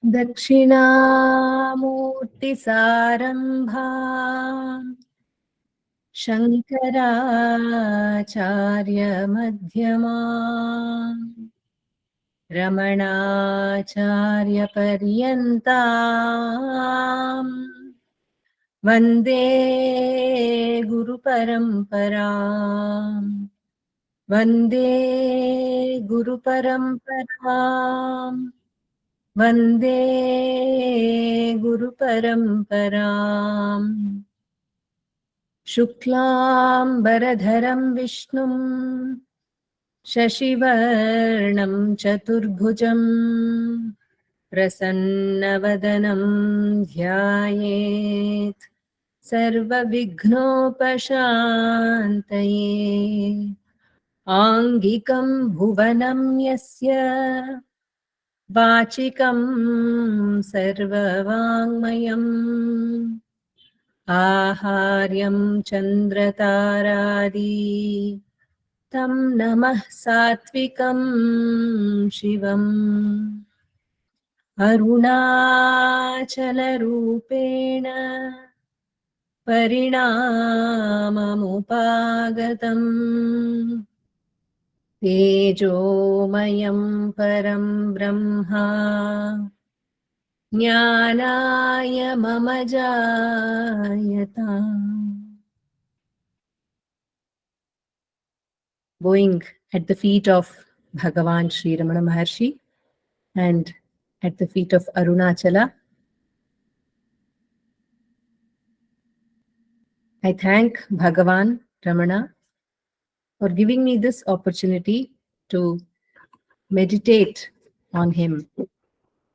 ದಕ್ಷಿಣಾಮೂರ್ತಿಸಾರಂಭಾ ಶಂಕರಾಚಾರ್ಯ ಮಧ್ಯಮಾ ರಮಣಾಚಾರ್ಯ ಪರ್ಯಂತಾಂ ವಂದೇ ಗುರು ಪರಂಪರಾಂ ವಂದೇ ಗುರು ಪರಂಪರಾಂ ವಂದೇ ಗುರು ಪರಂಪರಾಂ ಶುಕ್ಲಾಂಬರಧರಂ ವಿಷ್ಣುಂ ಶಶಿವರ್ಣಂ ಚತುರ್ಭುಜಂ ಪ್ರಸನ್ನವದನಂ ಧ್ಯಾಯೇತ್ ಸರ್ವವಿಘ್ನೋಪಶಾಂತಯೇ ಆಂಗಿಕಂ ಭುವನಂ ಯಸ್ಯ ವಾಚಿಕಂ ಸರ್ವವಾङ्ಮಯಂ ಆಹಾರ್ಯಂ ಚಂದ್ರತಾರಾದಿ तं ನಮಃ ಸಾತ್ವಿಕಂ ಶಿವಂ ಅರುಣಾಚಲರೂಪೇಣ ಪರಿಣಾಮಮುಪಾಗತಂ ತೇಜೋಮಯಂ ಪರಂ ಬ್ರಹ್ಮ ಜ್ಞಾನಾಯ ಮಮ ಜಾಯತಾಂ. Bowing at the feet of Bhagavan Sri Ramana Maharshi and at the feet of Arunachala, I thank Bhagavan Ramana for giving me this opportunity to meditate on him,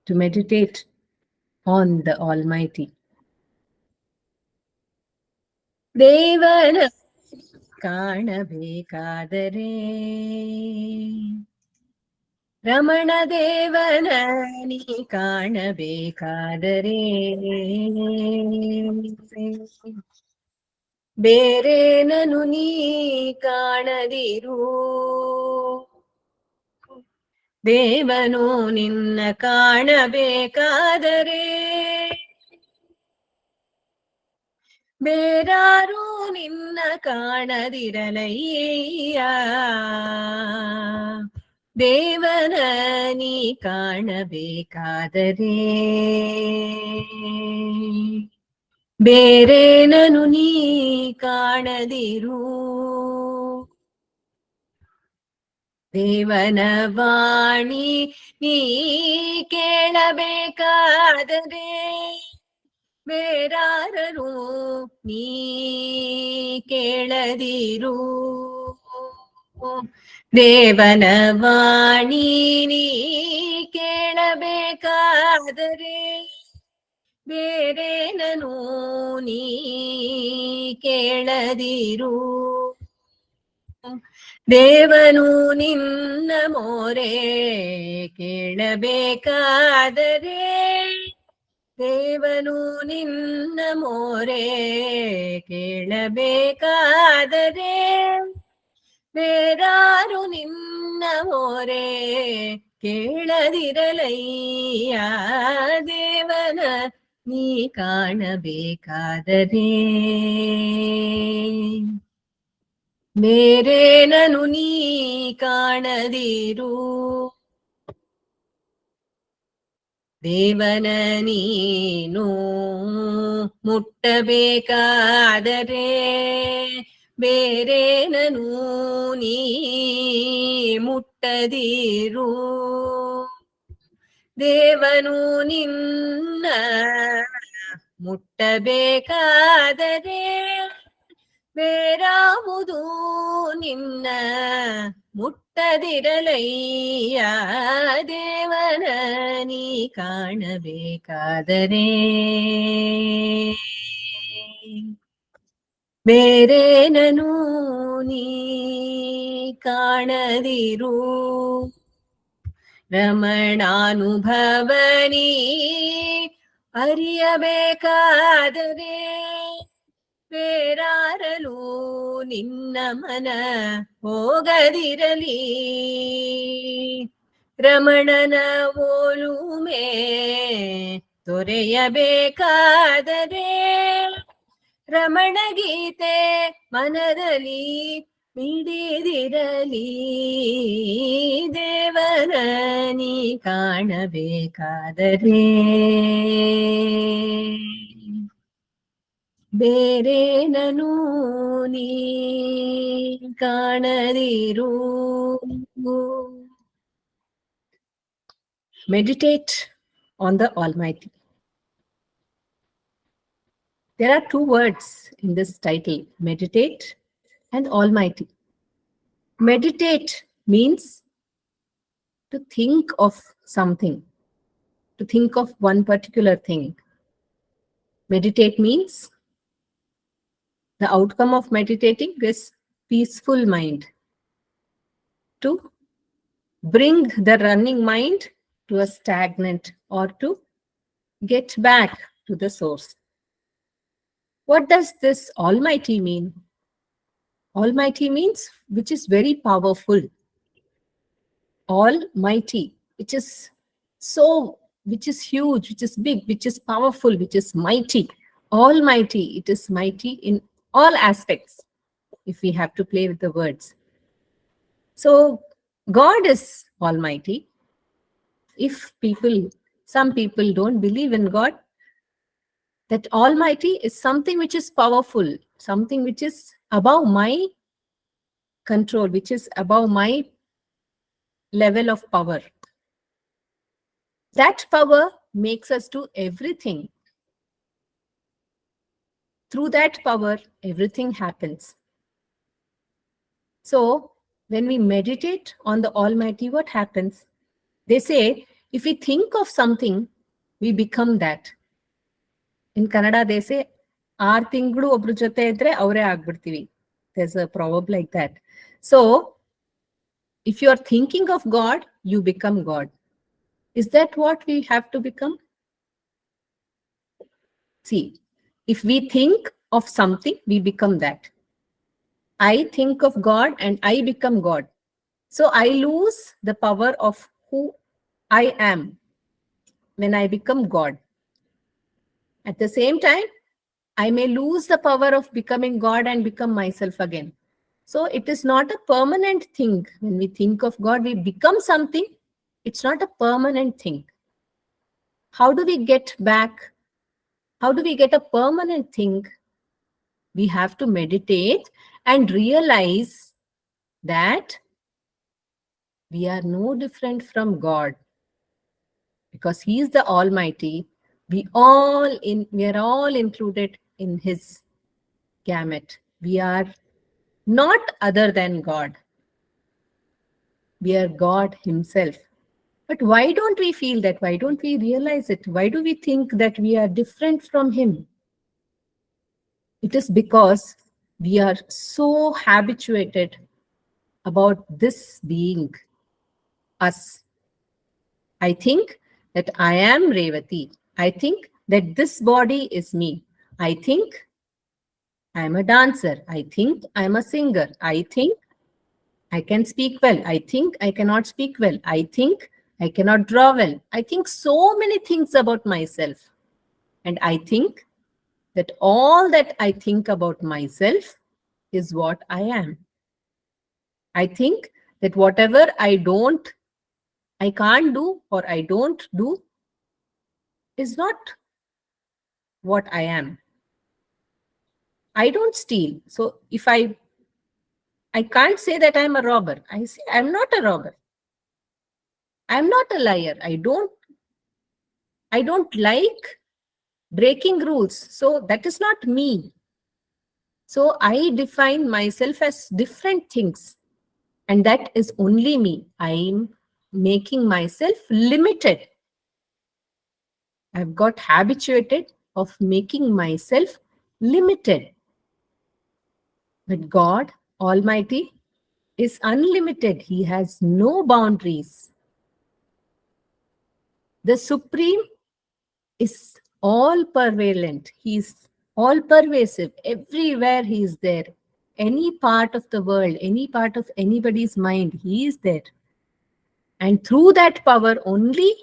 to meditate on the Almighty. Devana ಕಾಣಬೇಕಾದರೆ Ramana ದೇವನ ನೀ ಕಾಣಬೇಕಾದರೆ ಬೇರೇನನು ನೀ ಕಾಣದಿರು ದೇವನು ನಿನ್ನ ಕಾಣಬೇಕಾದರೆ ಬೇರಾರು ನಿನ್ನ ಕಾಣದಿರಲಯ್ಯ ದೇವನ ನೀ ಕಾಣಬೇಕಾದರೆ ಬೇರೇನನು ನೀ ಕಾಣದಿರು ದೇವನ ವಾಣಿ ನೀ ಕೇಳಬೇಕಾದರೆ ಬೇರಾರರು ನೀ ಕೇಳದಿರು ದೇವನ ವಾಣಿ ನೀ ಕೇಳಬೇಕಾದರೆ ಬೇರೇನನು ನೀ ಕೇಳದಿರು ದೇವನು ನಿನ್ನ ಮೋರೆ ಕೇಳಬೇಕಾದರೆ ದೇವನು ನಿನ್ನ ಮೋರೆ ಕೇಳಬೇಕಾದರೆ ಬೇರಾರು ನಿನ್ನ ಮೋರೆ ಕೇಳದಿರಲಯ್ಯ ದೇವನ ನೀ ಕಾಣಬೇಕಾದರೆ ಬೇರೇನನು ನೀ ಕಾಣದಿರು ದೇವನ ನೀನು ಮುಟ್ಟಬೇಕಾದರೆ ಬೇರೇನನು ನೀ ಮುಟ್ಟದಿರು ದೇವನು ನಿನ್ನ ಮುಟ್ಟಬೇಕಾದರೆ ಬೇರಾವುದು ನಿನ್ನ ಮುಟ್ಟದಿರಲಯ್ಯ ದೇವನ ನೀ ಕಾಣಬೇಕಾದರೆ ಬೇರೇನನು ನೀ ಕಾಣದಿರು ರಮಣಾನುಭವನಿ ಅರಿಯಬೇಕಾದರೆ ಬೇರಾರಲು ನಿನ್ನ ಮನ ಹೋಗದಿರಲಿ ರಮಣನ ಓಲುಮೆ ದೊರೆಯಬೇಕಾದರೆ ರಮಣ ಗೀತೆ ಮನದಲ್ಲಿ ಮಿಡಿದಿರಲಿ, ದೇವರ ನೀ ಕಾಣಬೇಕಾದರೆ ಬೇರೇನನು ನೀ ಕಾಣದಿರು. Meditate on the Almighty. There are two words in this title, meditate and Almighty. Meditate means to think of something, to think of one particular thing. Meditate means the outcome of meditating is peaceful mind, to bring the running mind to a stagnant or to get back to the source. What does this Almighty mean? Almighty means which is very powerful. Almighty, which is huge, which is big, which is powerful, which is mighty. Almighty, it is mighty in all aspects, if we have to play with the words. So God is Almighty. If some people don't believe in God, that Almighty is something which is powerful, something which is above my control, which is above my level of power. That power makes us do everything. Through that power, everything happens. So, when we meditate on the Almighty, what happens? They say, if we think of something, we become that. In Kannada, they say, 6 ತಿಂಗಳು ಒಬ್ರ ಜೊತೆ ಇದ್ರೆ ಅವರೇ ಆಗ್ಬಿಡ್ತೀವಿ. There's a proverb like that. So, if you are thinking of God, you become God. Is that what we have to become? See, if we think of something, we become that. I think of God and I become God. So I lose the power of who I am when I become God. At the same time, I may lose the power of becoming God and become myself again. So it is not a permanent thing. When we think of God, we become something. It's not a permanent thing. How do we get back? How do we get a permanent thing? We have to meditate and realize that we are no different from God, because He is the Almighty. We are all included in His gamut. We are not other than God. We are God Himself. But why don't we feel that? Why don't we realize it? Why do we think that we are different from Him? It is because we are so habituated about this being us. I think that I am Revathi. I think that this body is me. I think I am a dancer. I think I am a singer. I think I can speak well. I think I cannot speak well. I think I cannot draw well. I think so many things about myself. And I think that all that I think about myself is what I am. I think that whatever I can't do or I don't do is not what I am. I don't steal. So if I can't say that I'm a robber. I say I'm not a robber. I'm not a liar. I don't like breaking rules. So that is not me. So I define myself as different things. And that is only me. I'm making myself limited. I've got habituated of making myself limited. But God Almighty is unlimited. He has no boundaries. The Supreme is all prevalent. He is all pervasive. Everywhere He is there. Any part of the world, any part of anybody's mind, He is there. And through that power only,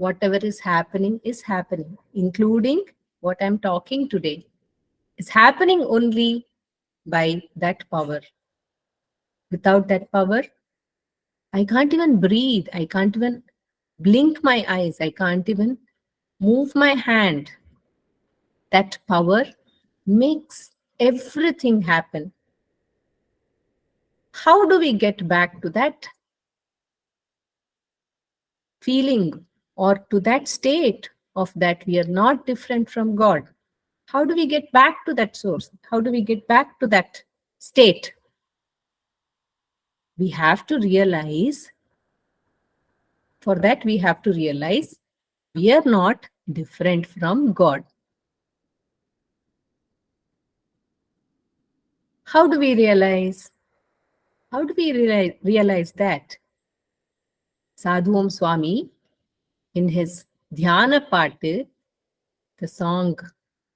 whatever is happening, including what I'm talking today. It's happening only by that power. Without that power, I can't even breathe. I can't even blink my eyes. I can't even move my hand. That power makes everything happen. How do we get back to that feeling or to that state of that we are not different from God? How do we get back to that source? How do we get back to that state? We have to realize, for that, we have to realize we are not different from God. How do we realize? How do we realize that? Sadhu Om Swami, in his Dhyana Patti, the song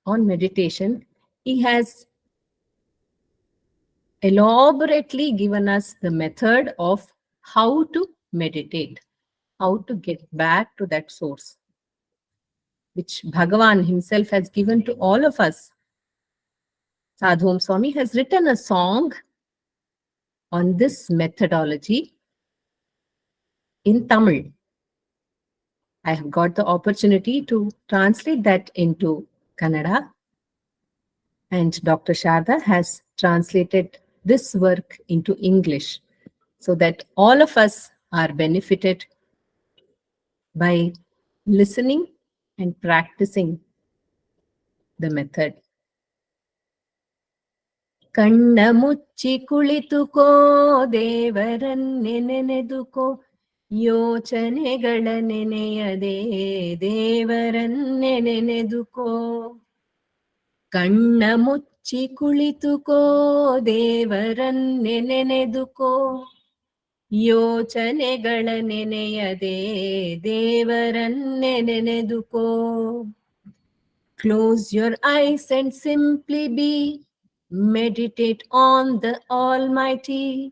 on meditation, he has elaborately given us the method of how to meditate, how to get back to that source, which Bhagavan himself has given to all of us. Sadhu Om Swami has written a song on this methodology in Tamil. I have got the opportunity to translate that into Kannada, and Dr. Sharda has translated this work into English so that all of us are benefited by listening and practicing the method. ಕಣ್ಣ ಮುಚ್ಚಿ ಕುಳಿತುಕೋ ದೇವರನ್ನೆ ನೆನೆದುಕೋ ಯೋಚನೆಗಳ ನೆನೆಯದೆ ದೇವರನ್ನೆ ನೆನೆದುಕೋ ಕಣ್ಣ ಮುಚ್ಚಿ ಕುಳಿತುಕೋ ದೇವರನ್ನೆ ನೆನೆದುಕೋ ಯೋಚನೆಗಳ ನೆನೆಯದೆ ದೇವರನ್ನೆ ನೆನೆದುಕೋ Close your eyes and simply be. Meditate on the Almighty.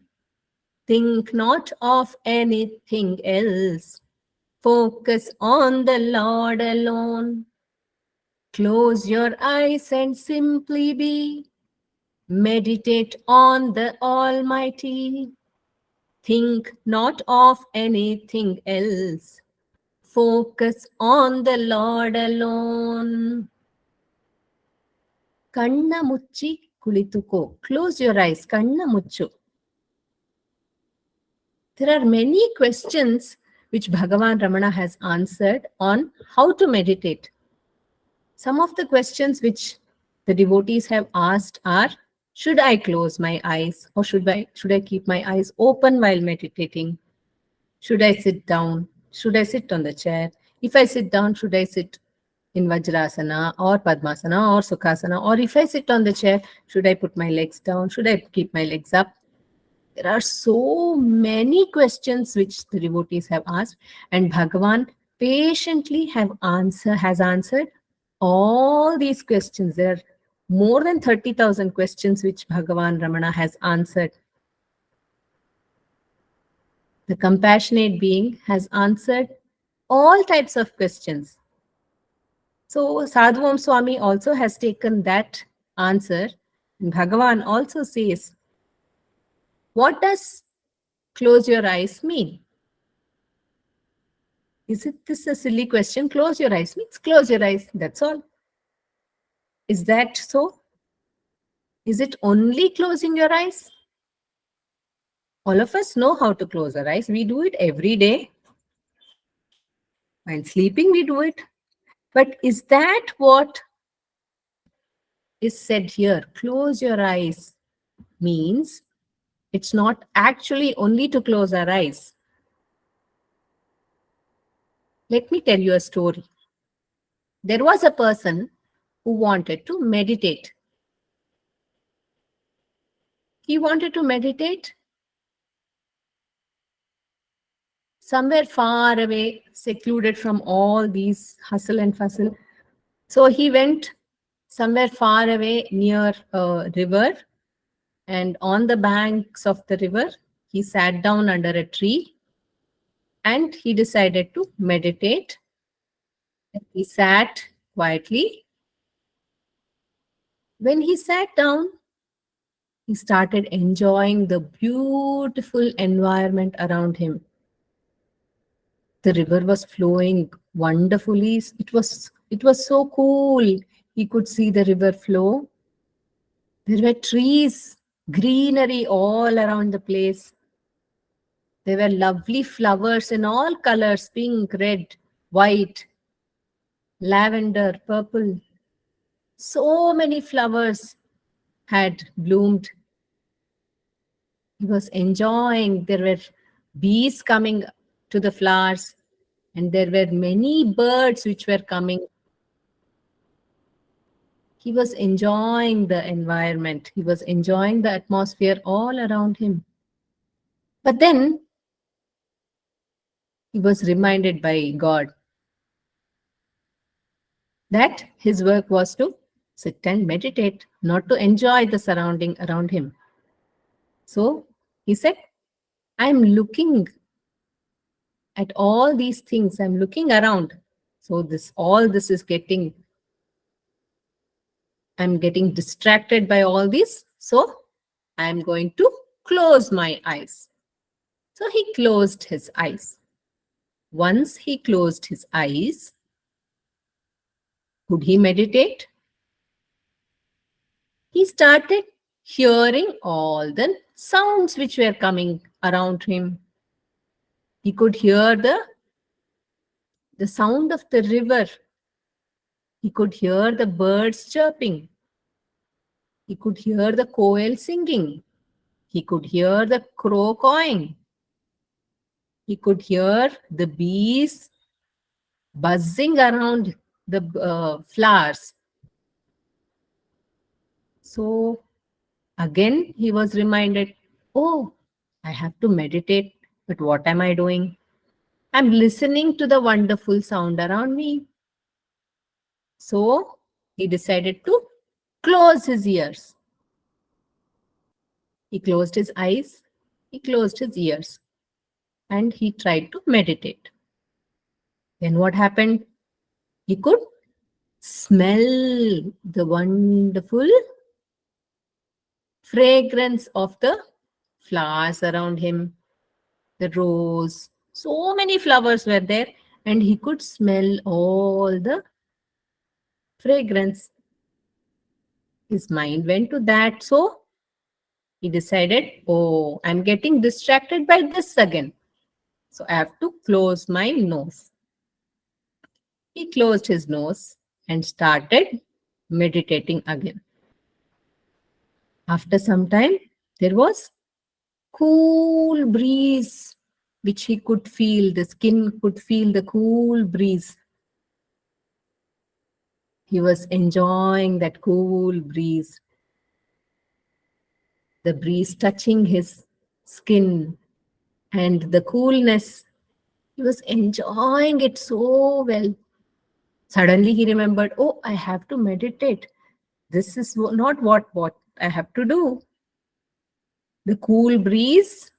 Think not of anything else. Focus on the Lord alone. Close your eyes and simply be. Meditate on the Almighty. Think not of anything else. Focus on the Lord alone. Kanna mucci kulituko. Close your eyes. Kanna mucchu. There are many questions which Bhagavan Ramana has answered on how to meditate. Some of the questions which the devotees have asked are, should I close my eyes or should I keep my eyes open while meditating? Should I sit down? Should I sit on the chair? If I sit down, should I sit in Vajrasana or Padmasana or Sukhasana? Or if I sit on the chair, should I put my legs down? Should I keep my legs up? There are so many questions which the devotees have asked, and Bhagavan patiently has answered all these questions. There are more than 30,000 questions which Bhagavan Ramana has answered. The compassionate being has answered all types of questions. So Sadhu Om Swami also has taken that answer. And Bhagavan also says, what does close your eyes mean? Is this a silly question? Close your eyes means close your eyes. That's all. Is that so? Is it only closing your eyes? All of us know how to close our eyes. We do it every day. While sleeping, we do it. But is that what is said here? Close your eyes means it's not actually only to close our eyes. Let me tell you a story. There was a person who wanted to meditate. He wanted to meditate somewhere far away, secluded from all these hustle and bustle. So he went somewhere far away near a river, and on the banks of the river, he sat down under a tree and he decided to meditate He sat quietly. When he sat down, he started enjoying the beautiful environment around him. The river was flowing wonderfully. It was so cool. He could see the river flow. There were trees, greenery all around the place. There were lovely flowers in all colors, pink, red, white, lavender, purple. So many flowers had bloomed. He was enjoying. There were bees coming to the flowers, and there were many birds which were coming. He was enjoying the environment. He was enjoying the atmosphere all around him. But then he was reminded by God that his work was to sit and meditate, not to enjoy the surrounding around him. So he said, I'm looking at all these things, I'm looking around. So all this is I'm getting distracted by all this. So I'm going to close my eyes. So he closed his eyes. Once he closed his eyes, could he meditate? He started hearing all the sounds which were coming around him. He could hear the sound of the river. He could hear the birds chirping. He could hear the koel singing. He could hear the crow cawing. He could hear the bees buzzing around the flowers. So again, he was reminded, oh, I have to meditate, but what am I doing? I'm listening to the wonderful sound around me. So he decided to close his ears. He closed his eyes, he closed his ears, and he tried to meditate. Then what happened? He could smell the wonderful fragrance of the flowers around him, the rose. So many flowers were there, and he could smell all the fragrance. His mind went to that. So he decided, oh, I'm getting distracted by this again. So I have to close my nose. He closed his nose and started meditating again. After some time, there was cool breeze which he could feel. The skin could feel the cool breeze. He was enjoying that cool breeze. The breeze touching his skin and the coolness. He was enjoying it so well. Suddenly he remembered, oh, I have to meditate. This is not what I have to do. The cool breeze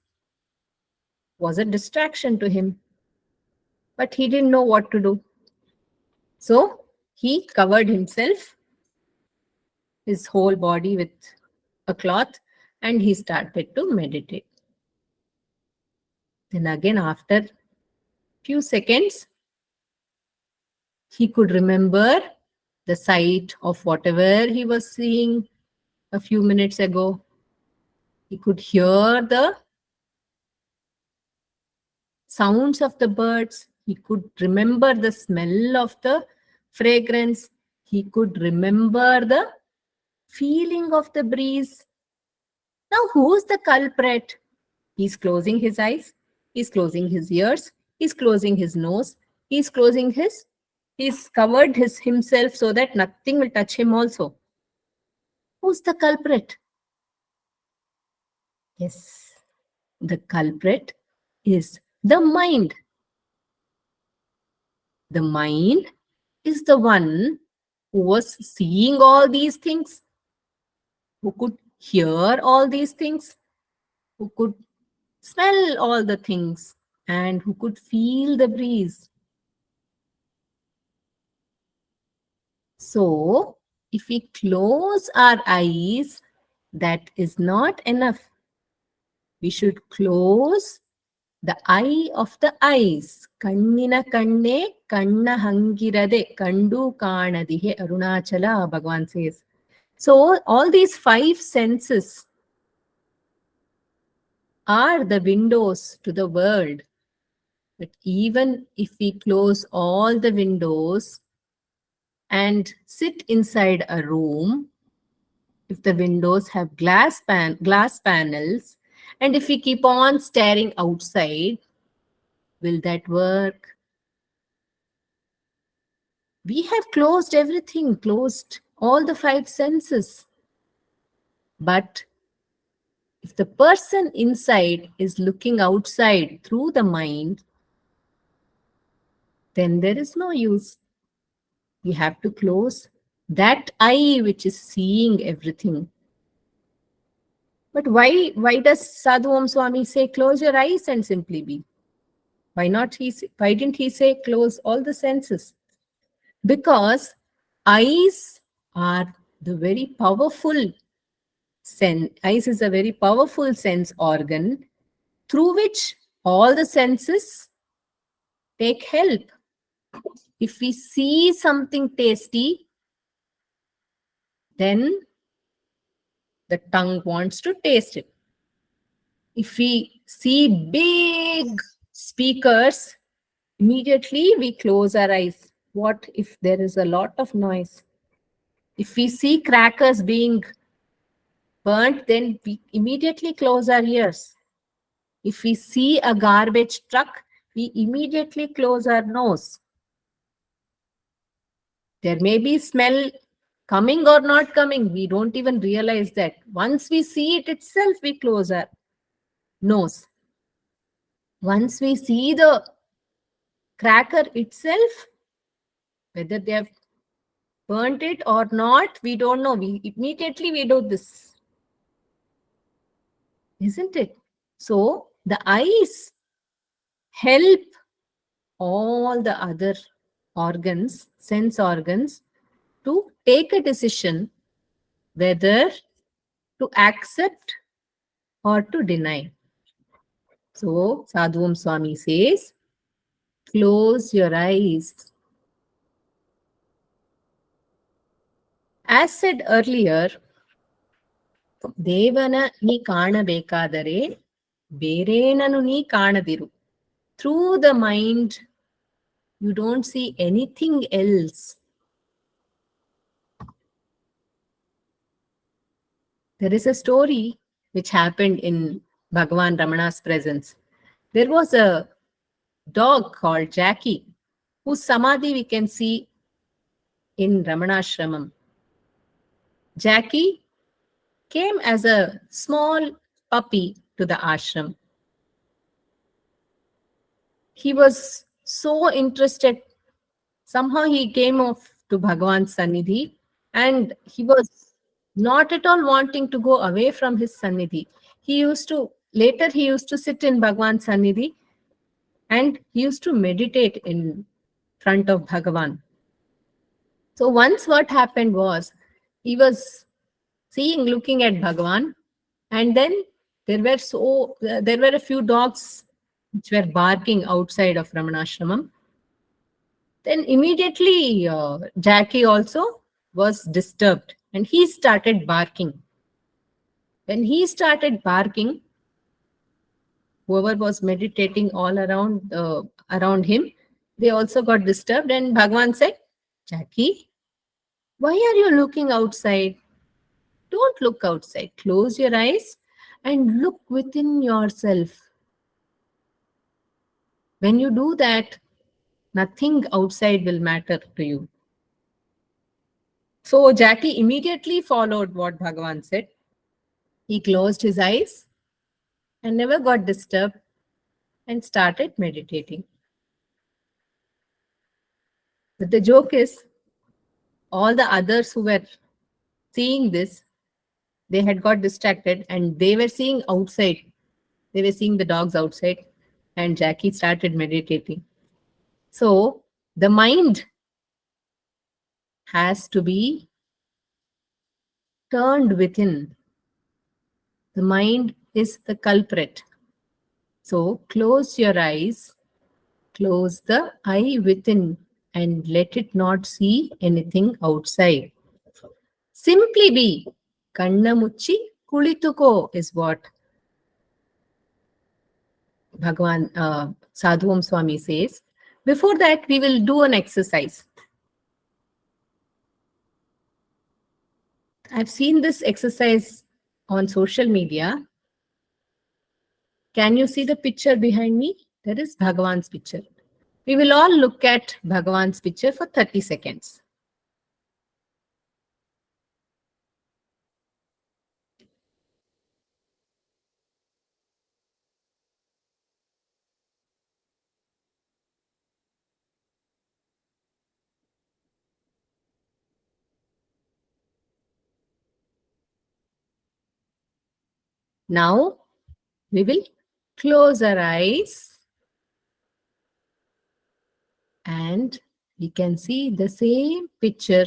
was a distraction to him, but he didn't know what to do. So he covered himself, his whole body, with a cloth, and he started to meditate. Then again, after few seconds, he could remember the sight of whatever he was seeing a few minutes ago. He could hear the sounds of the birds. He could remember the smell of the fragrance. He could remember the feeling of the breeze. Now, who's the culprit? He's closing his eyes. He's closing his ears. He's closing his nose. He's covered himself so that nothing will touch him also. Who's the culprit? Yes, the culprit is the mind. The mind is the one who was seeing all these things, who could hear all these things, who could smell all the things, and who could feel the breeze. So, if we close our eyes, that is not enough. We should close the eye of the eyes. Kannina kanne kanna hangirade kandu kanadihe Arunachala, Bhagavan says. So, all these 5 senses are the windows to the world. But even if we close all the windows and sit inside a room, if the windows have glass panels, and if we keep on staring outside, will that work? We have closed everything, closed all the 5 senses. But if the person inside is looking outside through the mind, then there is no use. We have to close that eye which is seeing everything. But why does Sadhu Om Swami say close your eyes and simply be? Why didn't he say close all the senses? Because eyes are the very powerful sense. Eyes is a very powerful sense organ through which all the senses take help. If we see something tasty, then the tongue wants to taste it. If we see big speakers, immediately we close our eyes. What if there is a lot of noise? If we see crackers being burnt, then we immediately close our ears. If we see a garbage truck, we immediately close our nose. There may be smell coming or not coming. We don't even realize that. Once we see it itself, we close our nose. Once we see the cracker itself, whether they have burnt it or not, we don't know. We do this. Isn't it? So the eyes help all the other organs, sense organs, to take a decision whether to accept or to deny. So Sadhu Om Swami says, close your eyes. As said earlier, ದೇವನ ನೀ ಕಾಣಬೇಕಾದರೆ ಬೇರೇನನು ನೀ ಕಾಣದಿರು. Through the mind, you don't see anything else. There is a story which happened in Bhagavan Ramana's presence. There was a dog called Jackie, whose samadhi we can see in Ramanashramam. Jackie came as a small puppy to the ashram. He was so interested. Somehow he came off to Bhagavan's Sannidhi, and he was not at all wanting to go away from his Sannidhi. Later he used to sit in Bhagavan's Sannidhi, and he used to meditate in front of Bhagavan. So once what happened was, he was looking at Bhagavan, and then there were a few dogs which were barking outside of Ramanashramam. Then immediately Jackie also was disturbed, and he started barking. When he started barking, whoever was meditating all around him, they also got disturbed, and Bhagavan said, Jackie, why are you looking outside? Don't look outside. Close your eyes and look within yourself. When you do that, nothing outside will matter to you. So Jackie immediately followed what Bhagavan said. He closed his eyes and never got disturbed and started meditating. But the joke is, all the others who were seeing this, they had got distracted and they were seeing outside. They were seeing the dogs outside, and Jackie started meditating. So the mind has to be turned within. The mind is the culprit. So close your eyes, close the eye within, and let it not see anything outside. Simply be. Kannamuchi kulituko is what Bhagavan Sadhu Om Swami says. Before that, we will do an exercise. I've seen this exercise on social media. Can you see the picture behind me? There is Bhagavan's picture. We will all look at Bhagavan's picture for 30 seconds. Now, we will close our eyes and we can see the same picture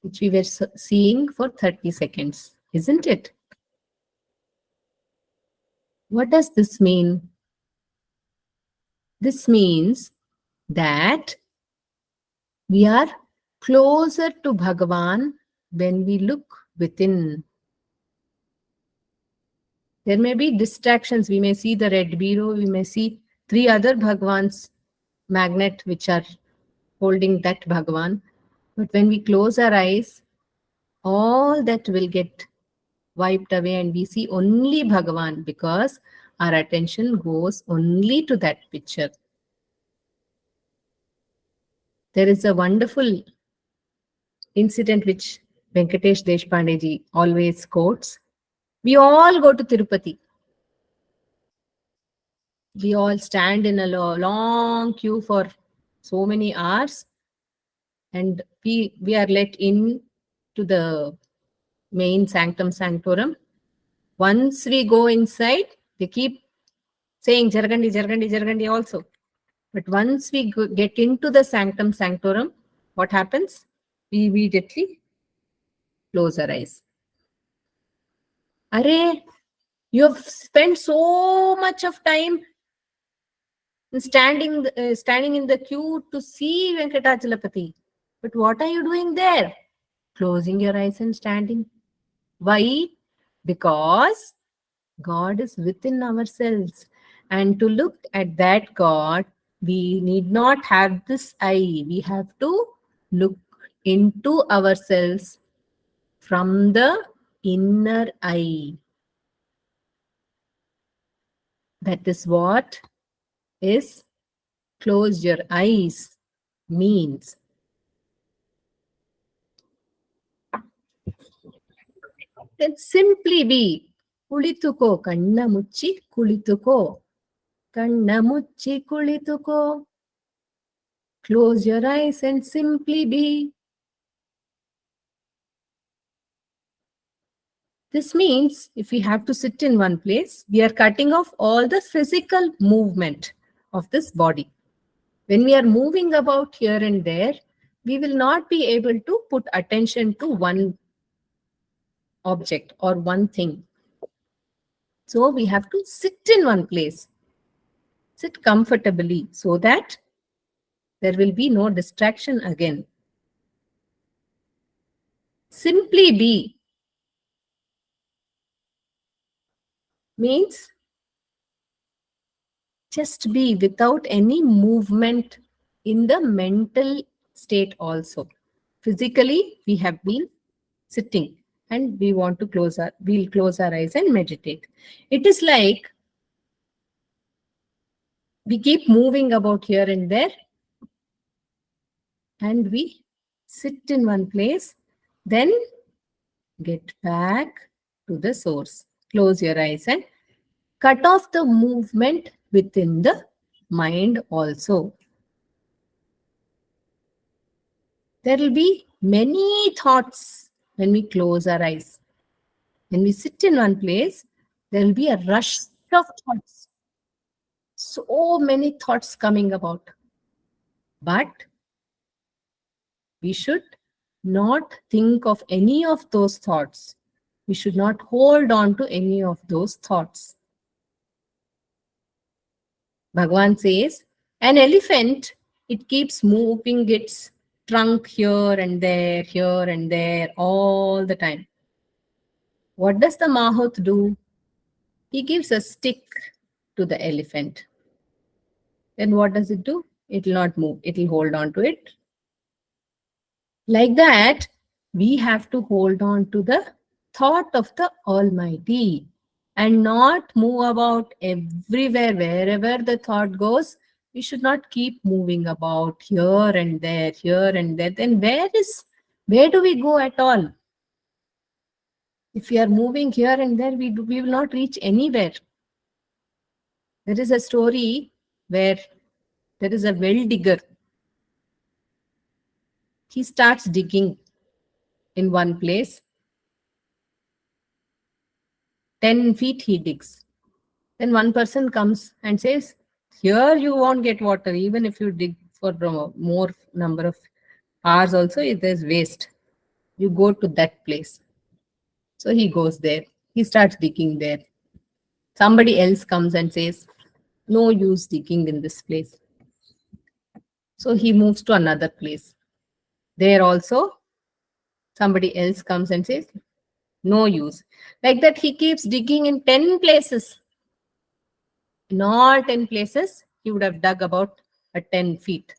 which we were seeing for 30 seconds, isn't it? What does this mean? This means that we are closer to Bhagavan when we look within. There may be distractions. We may see the red bureau. We may see 3 other Bhagavans magnet which are holding that Bhagavan. But when we close our eyes, all that will get wiped away and we see only Bhagavan because our attention goes only to that picture. There is a wonderful incident which Venkatesh Deshpande ji always quotes. We all go to Tirupati. We all stand in a long queue for so many hours and we are let in to the main sanctum sanctorum. Once we go inside, they keep saying Jargandi, Jargandi, Jargandi also. But once we get into the sanctum sanctorum, what happens? We immediately close our eyes. Arey, you have spent so much of time standing in the queue to see Venkatachalapati. But what are you doing there? Closing your eyes and standing. Why? Because God is within ourselves. And to look at that God, we need not have this eye. We have to look into ourselves from the inner eye. That is what is close your eyes means. Then simply be kulituko, kanna muchi kulituko. Kanna muchi kulituko. Close your eyes and simply be. This means if we have to sit in one place, we are cutting off all the physical movement of this body. When we are moving about here and there, we will not be able to put attention to one object or one thing. So we have to sit in one place. Sit comfortably so that there will be no distraction again. Simply be means just be without any movement in the mental state also. Physically, we have been sitting and we'll close our eyes and meditate. It is like we keep moving about here and there and we sit in one place, then get back to the source. Close your eyes and cut off the movement within the mind also. There will be many thoughts when we close our eyes. When we sit in one place, there will be a rush of thoughts. So many thoughts coming about. But We should not think of any of those thoughts. We should not hold on to any of those thoughts. Bhagavan says, an elephant, it keeps moving its trunk here and there all the time. What does the Mahout do? He gives a stick to the elephant. Then what does it do? It will not move. It will hold on to it. Like that, we have to hold on to the thought of the Almighty and not move about everywhere. Wherever the thought goes, we should not keep moving about here and there, here and there. Then where do we go at all? If we are moving here and there, we will not reach anywhere. There is a story where there is a well digger. He starts digging in one place. 10 feet he digs. Then one person comes and says, here you won't get water. Even if you dig for more number of hours also, it is waste. You go to that place. So he goes there. He starts digging there. Somebody else comes and says, no use digging in this place. So he moves to another place. There also, somebody else comes and says, no use. Like that, he keeps digging in 10 places. In all 10 places, he would have dug about 10 feet.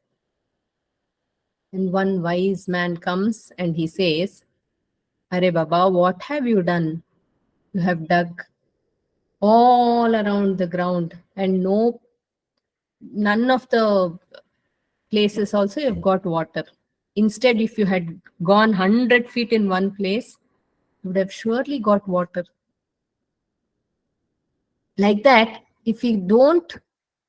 And one wise man comes and he says, Are Baba, what have you done? You have dug all around the ground and none of the places also you've got water. Instead, if you had gone 100 feet in one place, you would have surely got water. Like that, if we don't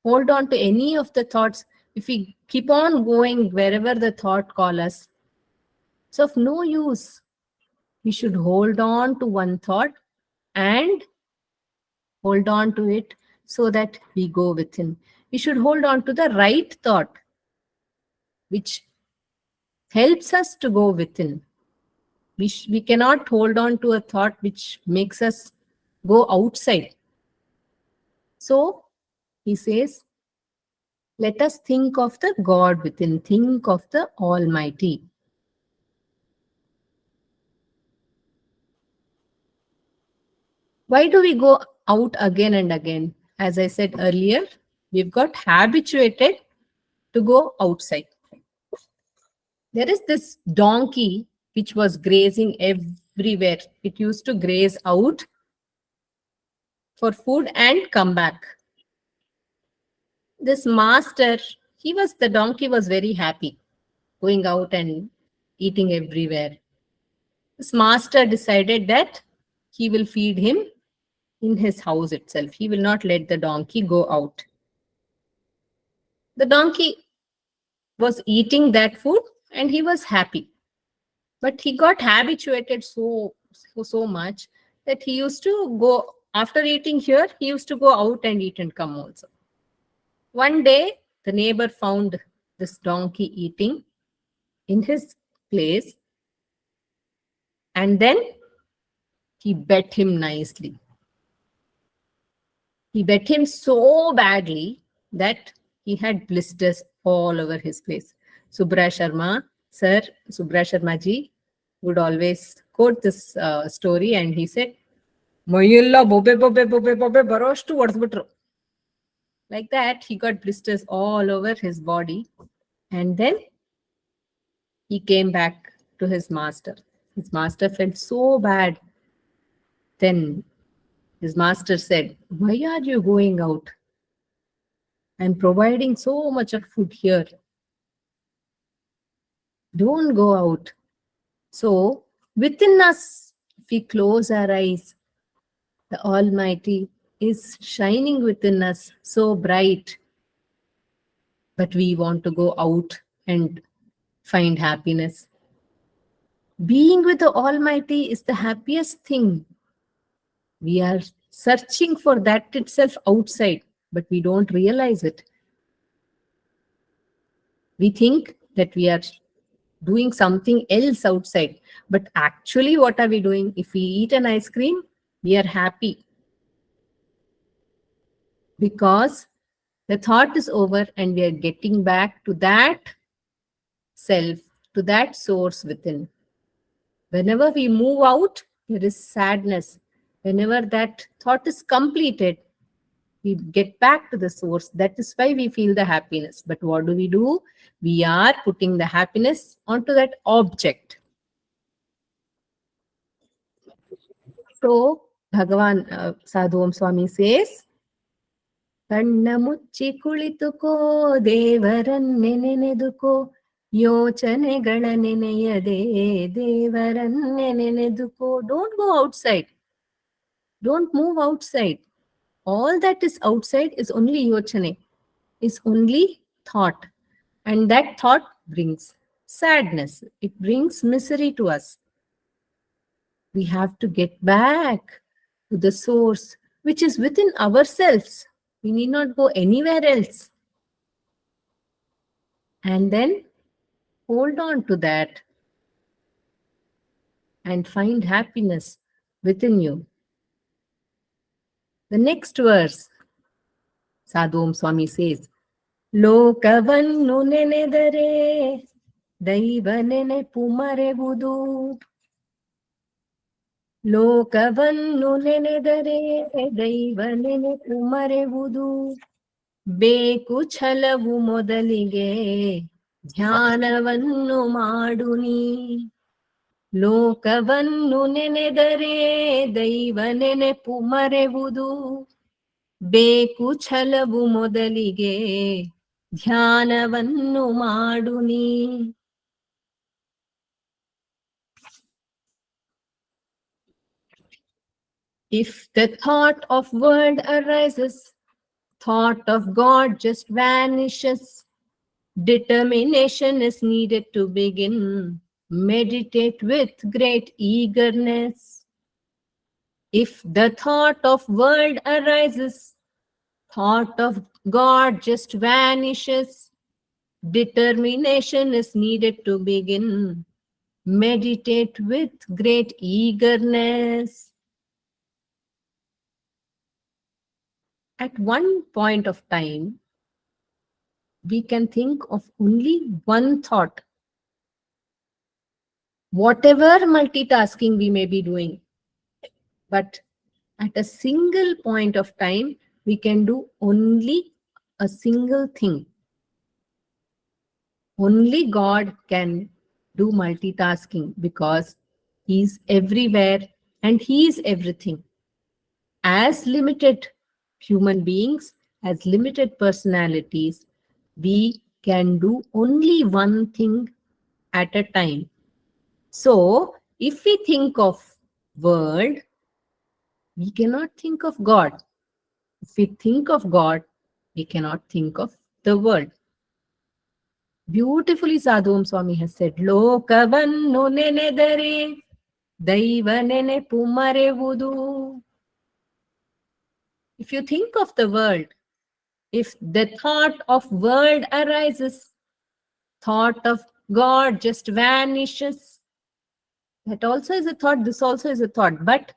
hold on to any of the thoughts, if we keep on going wherever the thought calls us, it's of no use. We should hold on to one thought and hold on to it so that we go within. We should hold on to the right thought, which helps us to go within. We cannot hold on to a thought which makes us go outside. So, he says, let us think of the God within, think of the Almighty. Why do we go out again and again? As I said earlier, we've got habituated to go outside. There is this donkey which was grazing everywhere. It used to graze out for food and come back. This master, the donkey was very happy going out and eating everywhere. This master decided that he will feed him in his house itself. He will not let the donkey go out. The donkey was eating that food and he was happy. But he got habituated so much that he used to go, after eating here, he used to go out and eat and come also. One day, the neighbor found this donkey eating in his place, and then he bet him nicely. He bet him so badly that he had blisters all over his face. Subra Sharma ji would always quote this story, and he said, Mayilla bobe bobe bobe bobe baroshtu vadbutru. Like that, he got blisters all over his body. And then he came back to his master. His master felt so bad. Then his master said, why are you going out? I'm providing so much of food here. Don't go out. So, within us, if we close our eyes, the Almighty is shining within us so bright. But we want to go out and find happiness. Being with the Almighty is the happiest thing. We are searching for that itself outside, but we don't realize it. We think that we are doing something else outside. But actually, what are we doing? If we eat an ice cream, we are happy because the thought is over and we are getting back to that self, to that source within. Whenever we move out, there is sadness. Whenever that thought is completed, we get back to the source. That is why we feel the happiness. But what do? We are putting the happiness onto that object. So, Bhagavan Sadhu Om Swami says, ಕಣ್ಣ ಮುಚ್ಚಿ ಕುಳಿತುಕೋ ದೇವರನ್ನೆ ನೆನೆದುಕೋ ಯೋಚನೆಗಳ ನೆನೆಯದೆ ದೇವರನ್ನೆ ನೆನೆದುಕೋ. Don't go outside. Don't move outside. All that is outside is only yochane, is only thought. And that thought brings sadness. It brings misery to us. We have to get back to the source, which is within ourselves. We need not go anywhere else. And then hold on to that and find happiness within you. The next verse, Sadhu Om Swami says, ಲೋಕವನ್ನು ನೆನೆದರೆ ದೈವ ನೆನೆಪು ಮರೆವುದು. ಲೋಕವನ್ನು ನೆನೆದರೆ ದೈವ ನೆನೆಪು ಮರೆವುದು. ಬೇಕು ಛಲವು ಮೊದಲಿಗೆ ಧ್ಯಾನವನ್ನು ಮಾಡು ನೀ. ಲೋಕವನ್ನು ನೆನೆದರೆ ದೈವ ನೆನೆಪು ಮರೆವುದು. ಬೇಕು ಛಲವು ಮೊದಲಿಗೆ ಧ್ಯಾನವನ್ನು ಮಾಡು ನೀ. If the thought of world arises, thought of God just vanishes. Determination is needed to begin. Meditate with great eagerness. If the thought of world arises, thought of God just vanishes. Determination is needed to begin. Meditate with great eagerness. At one point of time, we can think of only one thought. Whatever multitasking we may be doing, but at a single point of time, we can do only a single thing. Only God can do multitasking because He is everywhere and He is everything. As limited human beings, as limited personalities, we can do only one thing at a time. So, if we think of world, we cannot think of God. If we think of God, we cannot think of the world. Beautifully, Sadhu Om Swami has said, Lokavannu nenedare daiva nenepu marevudu. If you think of the world, if the thought of world arises, thought of God just vanishes. That also is a thought, this also is a thought. But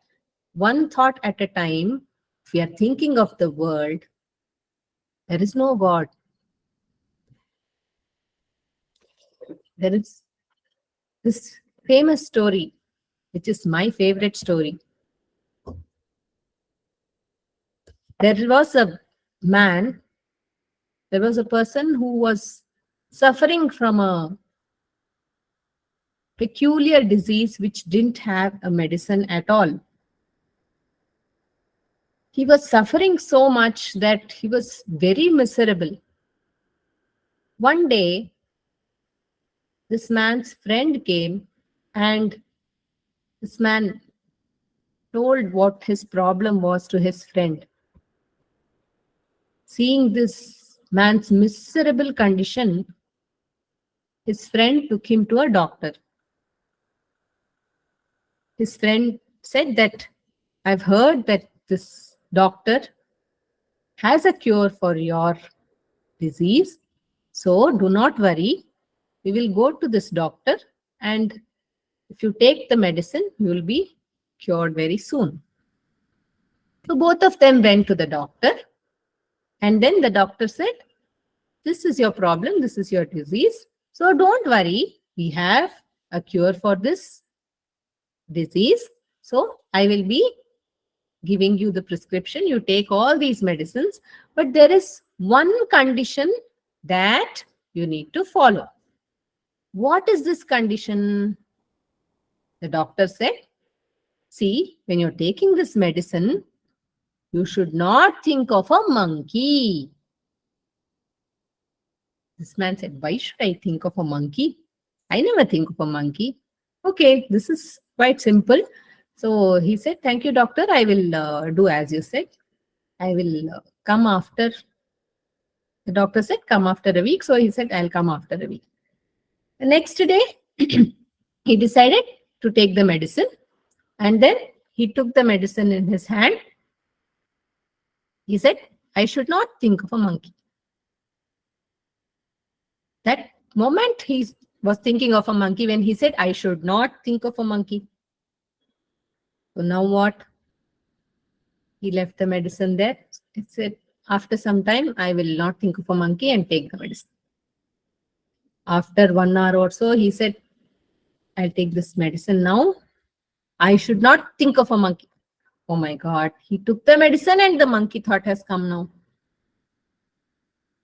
one thought at a time, if we are thinking of the world, there is no God. There is this famous story, which is my favorite story. There was a man, there was a person who was suffering from a peculiar disease which didn't have a medicine at all. He was suffering so much that he was very miserable. One day, this man's friend came and this man told what his problem was to his friend. Seeing this man's miserable condition, his friend took him to a doctor. His friend said that, I've heard that this doctor has a cure for your disease, so do not worry. we will go to this doctor, and if you take the medicine, you will be cured very soon. So both of them went to the doctor, and then the doctor said, this is your problem, this is your disease. So don't worry, we have a cure for this disease. So I will be giving you the prescription. You take all these medicines, but there is one condition that you need to follow. What is this condition? The doctor said, see, when you're taking this medicine, you should not think of a monkey. This man said, why should I think of a monkey? I never think of a monkey. Okay, this is quite simple. So he said, thank you, doctor. I will do as you said. I will come after. The doctor said, come after a week. So he said, I'll come after a week. The next day, he decided to take the medicine. And then he took the medicine in his hand. He said, I should not think of a monkey. That moment he was thinking of a monkey when he said, I should not think of a monkey. So now what? He left the medicine there. He said, after some time, I will not think of a monkey and take the medicine. After 1 hour or so, he said, I'll take this medicine now. I should not think of a monkey. Oh my God. He took the medicine and the monkey thought has come now.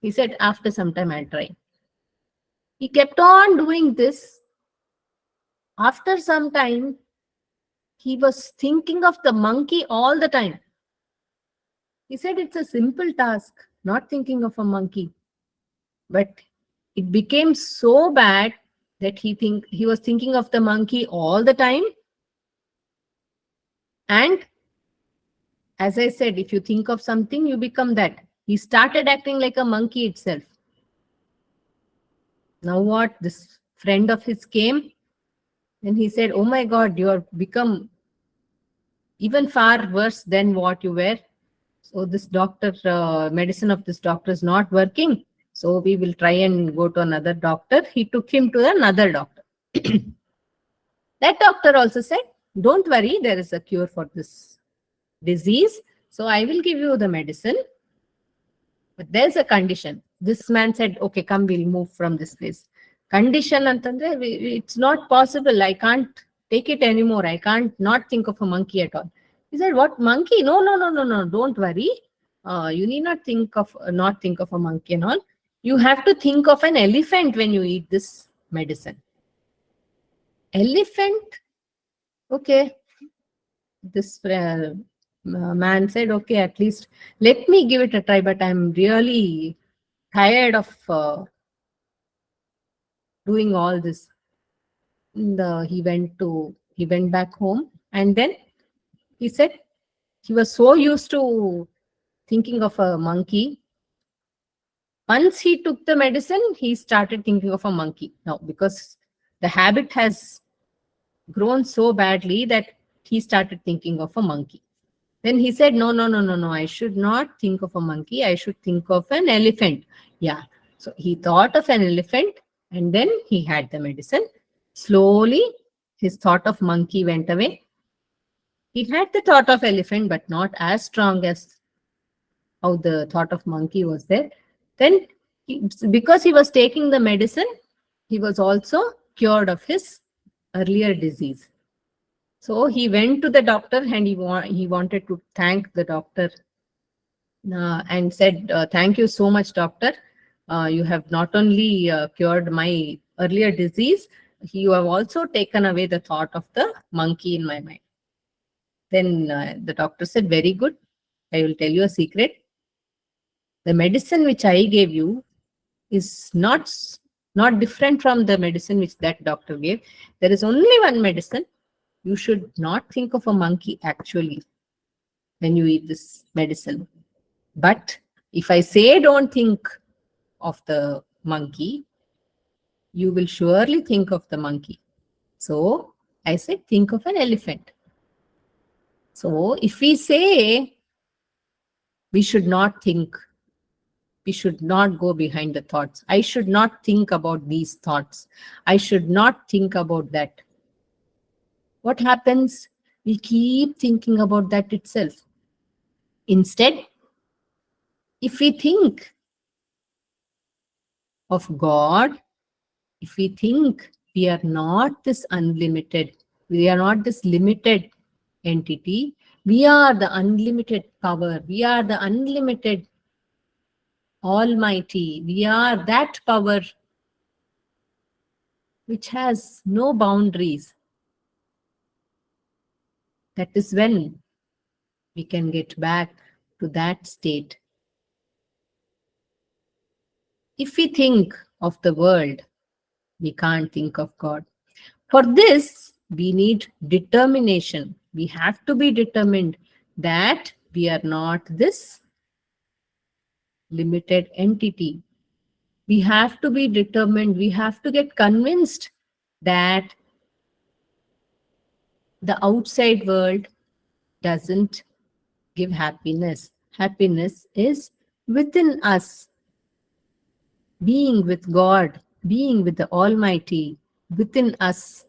He said, after some time, I'll try. He kept on doing this. After some time, he was thinking of the monkey all the time. He said it's a simple task, not thinking of a monkey. But it became so bad that he was thinking of the monkey all the time. And as I said, if you think of something, you become that. He started acting like a monkey itself. Now what? This friend of his came and he said, oh my God, you have become even far worse than what you were. So this doctor, medicine of this doctor is not working. So we will try and go to another doctor. He took him to another doctor. That doctor also said, don't worry, there is a cure for this disease. So I will give you the medicine. But there's a condition. This man said, okay, come, we'll move from this place. Condition, antandre, it's not possible. I can't take it anymore. I can't not think of a monkey at all. He said, what, monkey? No, don't worry. You need not think of a monkey and all. You have to think of an elephant when you eat this medicine. Elephant? Okay. This man said, okay, at least let me give it a try, but I'm really tired of doing all this. He went back home, and then he said he was so used to thinking of a monkey. Once he took the medicine, he started thinking of a monkey. Now, because the habit has grown so badly that he started thinking of a monkey. Then he said, no, I should not think of a monkey. I should think of an elephant. Yeah. So he thought of an elephant and then he had the medicine. Slowly, his thought of monkey went away. He had the thought of elephant, but not as strong as how the thought of monkey was there. Then, because he was taking the medicine, he was also cured of his earlier disease. So he went to the doctor and he wanted to thank the doctor and said, thank you so much, doctor. You have not only cured my earlier disease, you have also taken away the thought of the monkey in my mind. Then the doctor said, very good. I will tell you a secret. The medicine which I gave you is not different from the medicine which that doctor gave. There is only one medicine. You should not think of a monkey actually when you eat this medicine. But if I say don't think of the monkey, you will surely think of the monkey. So I said, think of an elephant. So if we say we should not think, We should not go behind the thoughts. I should not think about these thoughts. I should not think about that. What happens? We keep thinking about that itself. Instead, if we think of God, if we think we are not this unlimited, we are not this limited entity, we are the unlimited power, we are the unlimited almighty, we are that power which has no boundaries. That is when we can get back to that state. If we think of the world, we can't think of God. For this, we need determination. We have to be determined that we are not this limited entity. We have to be determined. We have to get convinced that the outside world doesn't give happiness. Happiness is within us. Being with God, being with the Almighty within us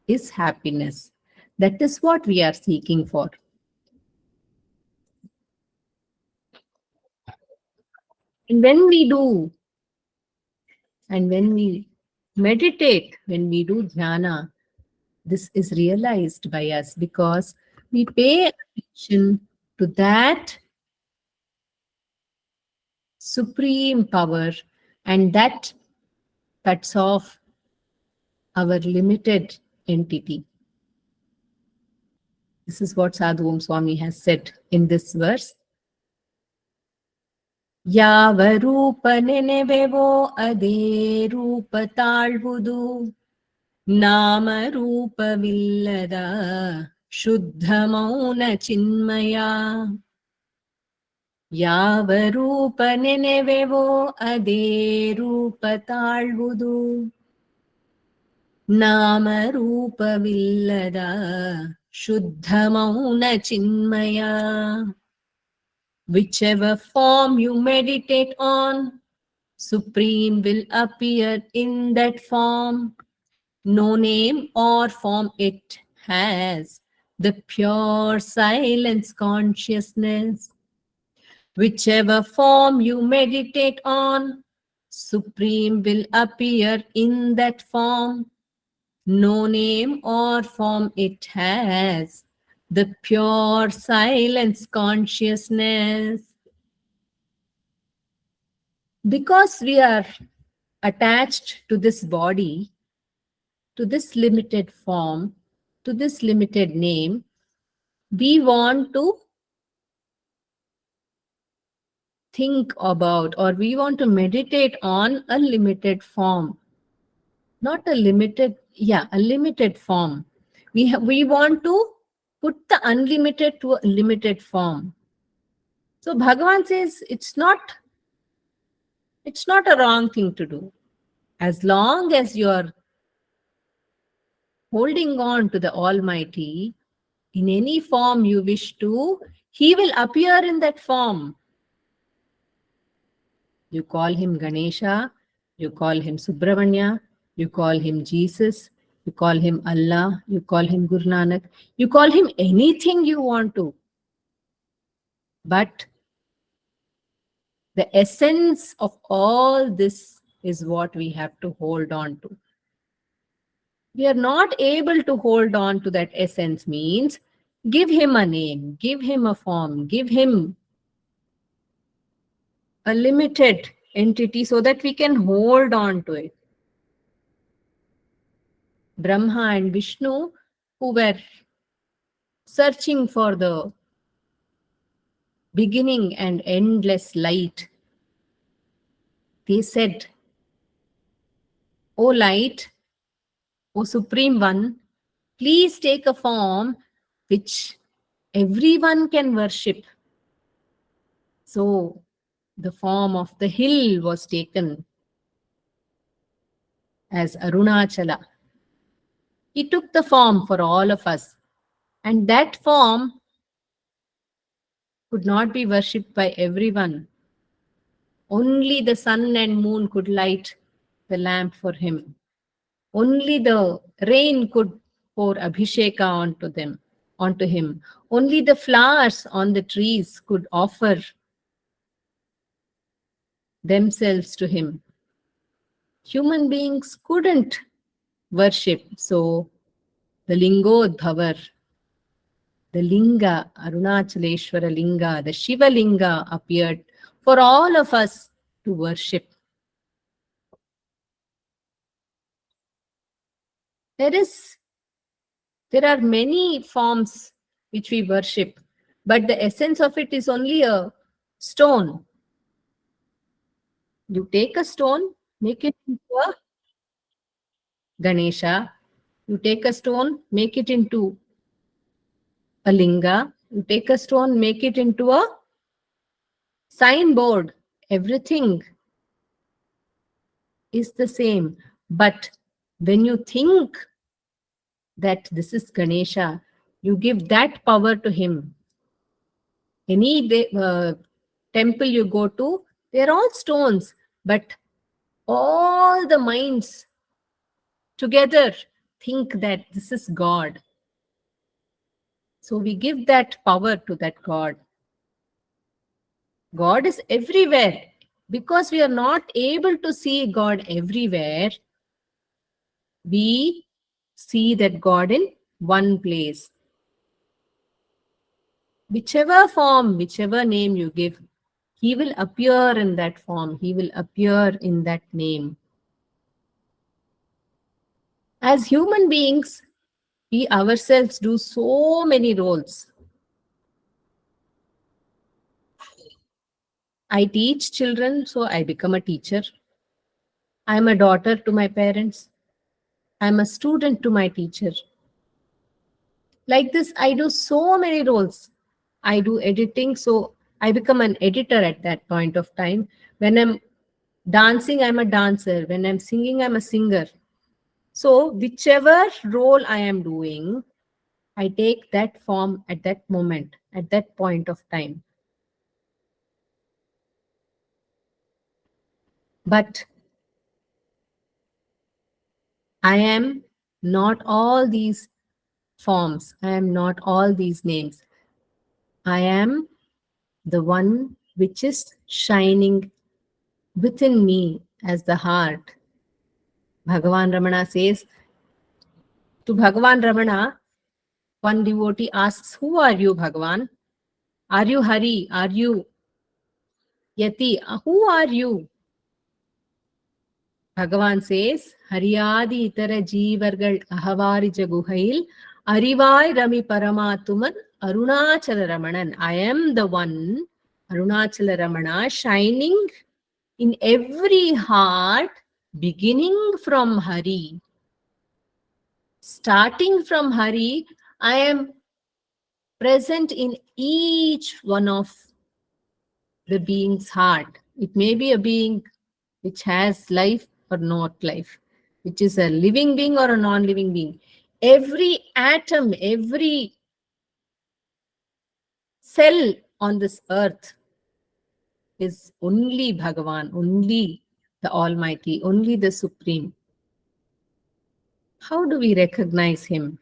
is happiness. That is what we are seeking for. And when we do, and when we meditate, when we do dhyana, this is realized by us because we pay attention to that supreme power, and that cuts off our limited entity. This is what Sadhu Om Swami has said in this verse. ಯಾವ ರೂಪ ನೆನೆವೆವೋ ಅದೇ ರೂಪ ತಾಳ್ವುದು ನಾಮ ರೂಪವಿಲ್ಲದ ಶುದ್ಧ ಮೌನ ಚಿನ್ಮಯ ಯಾವ ರೂಪ ನೆನೆವೆವೋ ಅದೇ ರೂಪ ತಾಳ್ವುದು ನಾಮ ರೂಪವಿಲ್ಲದ ಶುದ್ಧ ಮೌನ ಚಿನ್ಮಯ. Whichever form you meditate on, Supreme will appear in that form. No name or form it has, the pure silence consciousness. Whichever form you meditate on, Supreme will appear in that form. No name or form it has, the pure silence consciousness. Because we are attached to this body, to this limited form, to this limited name, we want to think about, or we want to meditate on a limited form. Not a limited, a limited form. We want to put the unlimited to a limited form. So Bhagavan says it's not a wrong thing to do. As long as you are holding on to the Almighty, in any form you wish to, He will appear in that form. You call Him Ganesha, you call Him Subramanya, you call Him Jesus, you call Him Allah, you call Him Guru Nanak, you call Him anything you want to. But the essence of all this is what we have to hold on to. We are not able to hold on to that essence means give Him a name, give Him a form, give Him a limited entity so that we can hold on to it. Brahma and Vishnu, who were searching for the beginning and endless light, they said, "O light, O Supreme One, please take a form which everyone can worship." So the form of the hill was taken as Arunachala. He took the form for all of us. And that form could not be worshipped by everyone. Only the sun and moon could light the lamp for him. Only the rain could pour abhisheka onto him. Only the flowers on the trees could offer themselves to him. Human beings couldn't worship. So the Lingodhavar, the Linga, Arunachaleshwara Linga, the Shiva Linga appeared for all of us to worship. There are many forms which we worship, but the essence of it is only a stone. You take a stone, make it into a Ganesha. You take a stone, make it into a linga. You take a stone, make it into a signboard. Everything is the same. But when you think that this is Ganesha, you give that power to him. Any temple you go to, they're all stones, but all the minds together think that this is God. So we give that power to that God. God is everywhere. Because we are not able to see God everywhere, we see that God in one place. Whichever form, whichever name you give, he will appear in that form. He will appear in that name. As human beings, we ourselves do so many roles. I teach children, so I become a teacher. I'm a daughter to my parents. I'm a student to my teacher. Like this, I do so many roles. I do editing, so I become an editor at that point of time. When I'm dancing, I'm a dancer. When I'm singing, I'm a singer. So whichever role I am doing, I take that form at that moment, at that point of time. But I am not all these forms. I am not all these names. I am the one which is shining within me as the heart. Bhagavan Ramana says, to Bhagavan Ramana, one devotee asks, who are you, Bhagavan? Are you Hari? Are you Yati? Who are you? Bhagavan says, Hariyadi itara jeevargal ahavari jaguhail, Arivai Rami Paramatuman, Arunachala Ramanan. I am the one, Arunachala Ramana, shining in every heart, beginning from Hari. Starting from Hari, I am present in each one of the being's heart. It may be a being which has life or not life, which is a living being or a non-living being. Every atom, every cell on this earth is only Bhagavan, only the Almighty, only the Supreme. How do we recognize him?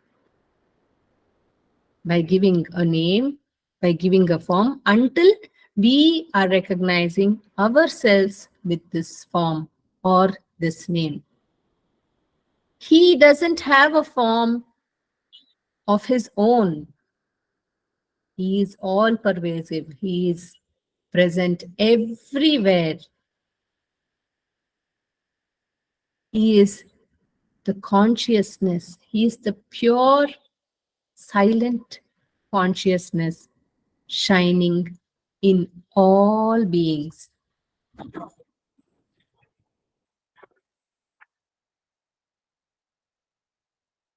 By giving a name, by giving a form, until we are recognizing ourselves with this form or this name. He doesn't have a form of his own. He is all pervasive. He is present everywhere. He is the consciousness. He is the pure, silent consciousness shining in all beings.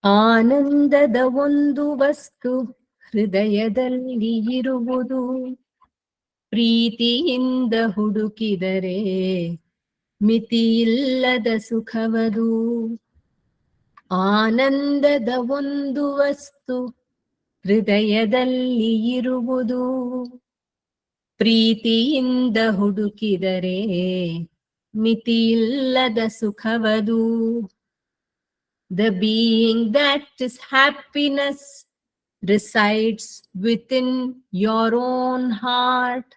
ಆನಂದದ ಒಂದು ವಸ್ತು ಹೃದಯದಲ್ಲಿ ಇರುವುದು, ಪ್ರೀತಿಯಿಂದ ಹುಡುಕಿದರೆ ಮಿತಿಯಿಲ್ಲದ ಸುಖವದು. ಆನಂದದ ಒಂದು ವಸ್ತು ಹೃದಯದಲ್ಲಿ ಇರುವುದು, ಪ್ರೀತಿಯಿಂದ ಹುಡುಕಿದರೆ ಮಿತಿಯಿಲ್ಲದ ಸುಖವದು. The being that is happiness resides within your own heart.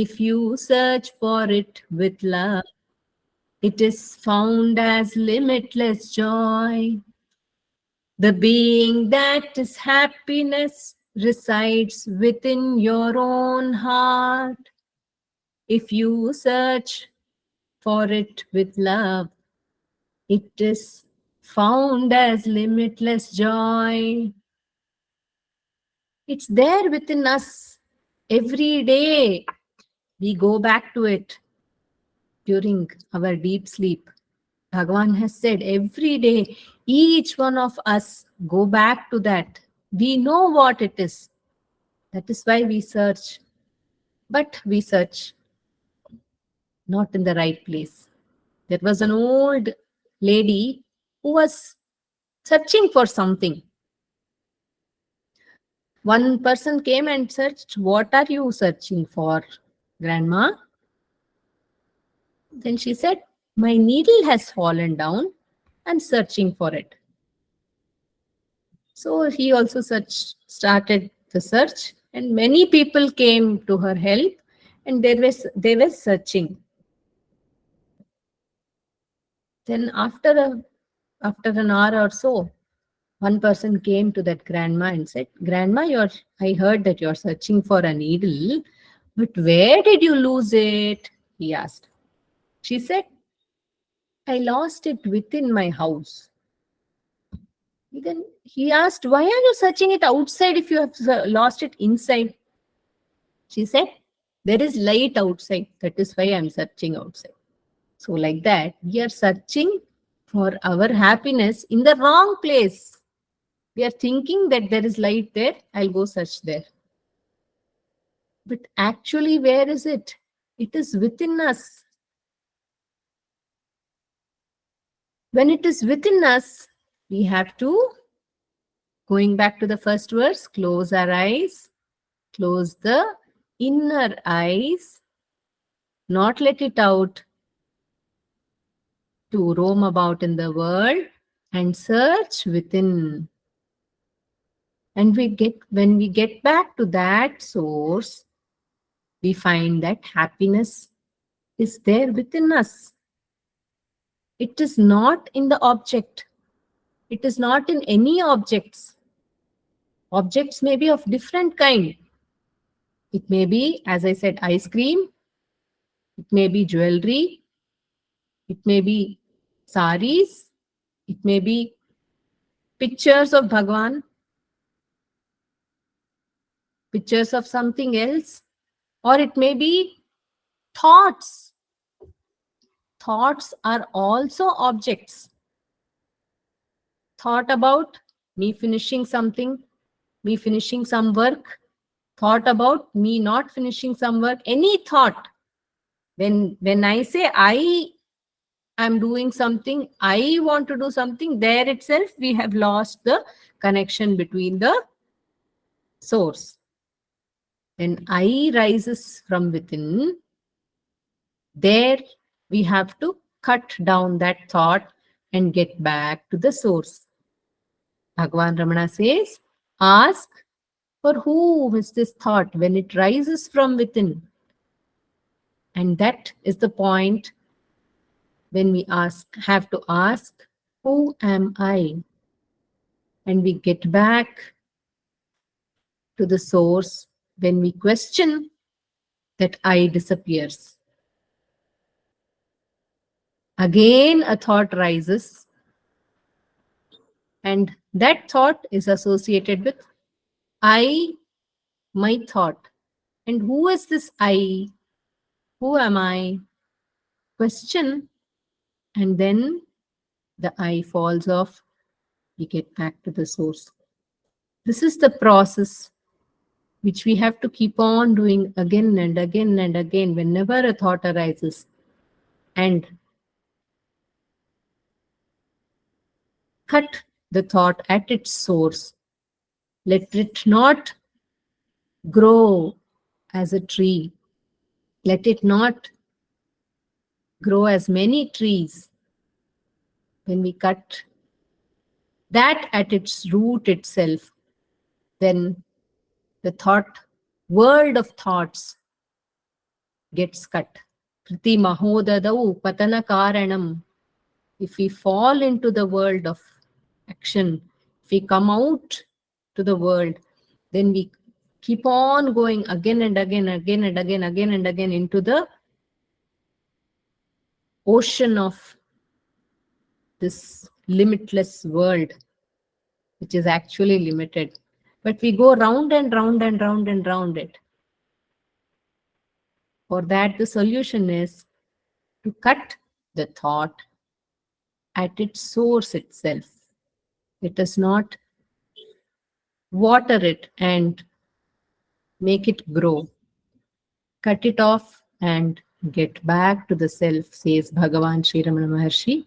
If you search for it with love, it is found as limitless joy. The being that is happiness resides within your own heart. If you search for it with love, it is found as limitless joy. It's there within us. Every day we go back to it during our deep sleep. Bhagavan has said every day, each one of us go back to that. We know what it is. That is why we search. But we search not in the right place. There was an old lady who was searching for something. One person came and searched, "What are you searching for, Grandma?" Then she said, "My needle has fallen down. I'm searching for it." So he also started the search, and many people came to her help, and they were searching. Then after an hour or so, one person came to that grandma and said, "Grandma, I heard that you're searching for a needle, but where did you lose it?" He asked. She said, "I lost it within my house." Then he asked, "Why are you searching it outside if you have lost it inside?" She said, "There is light outside. That is why I'm searching outside." So like that, we are searching for our happiness in the wrong place. We are thinking that there is light there, I'll go search there. But actually, where is it? It is within us. When it is within us, we have to, going back to the first verse, close our eyes, close the inner eyes, not let it out to roam about in the world, and search within. And when we get back to that source, we find that happiness is there within us. It is not in the object. It is not in any objects. Objects may be of different kind. It may be, as I said, ice cream. It may be jewelry. It may be saris. It may be pictures of Bhagwan, pictures of something else, or it may be thoughts. Thoughts are also objects. Thought about me finishing something, me finishing some work, thought about me not finishing some work, any thought. When I say I am doing something, I want to do something, there itself we have lost the connection between the source. When I rises from within, there we have to cut down that thought and get back to the source. Bhagavan Ramana says, ask, for whom is this thought when it rises from within? And that is the point when we have to ask, who am I? And we get back to the source when we question, that I disappears. Again, a thought rises, and that thought is associated with I, my thought. And who is this I? Who am I? Question, and then the I falls off. We get back to the source. This is the process which we have to keep on doing again and again and again whenever a thought arises. And cut the thought at its source. Let it not grow as a tree. Let it not grow as many trees. When we cut that at its root itself, then the world of thoughts gets cut. Priti mahodadau patana karanam. If we fall into the world of action, if we come out to the world, then we keep on going again and again, again and again, again and again into the ocean of this limitless world, which is actually limited. But we go round and round and round and round it. For that, the solution is to cut the thought at its source itself. Let us not water it and make it grow. Cut it off and get back to the self, says Bhagavan Sri Ramana Maharshi.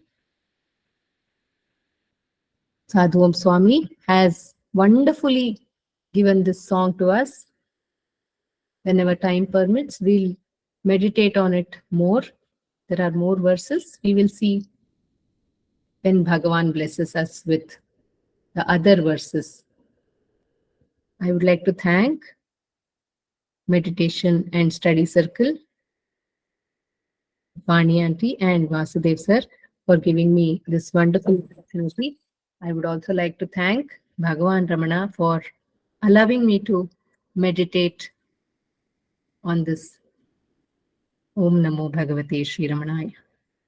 Sadhu Om Swami has wonderfully given this song to us. Whenever time permits, we'll meditate on it more. There are more verses. We will see when Bhagavan blesses us with the other verses. I would like to thank Meditation and Study Circle, Vani Aunty and Vasudev sir, for giving me this wonderful opportunity. I would also like to thank Bhagavan Ramana for allowing me to meditate on this Om Namo Bhagavate Sri Ramanaya.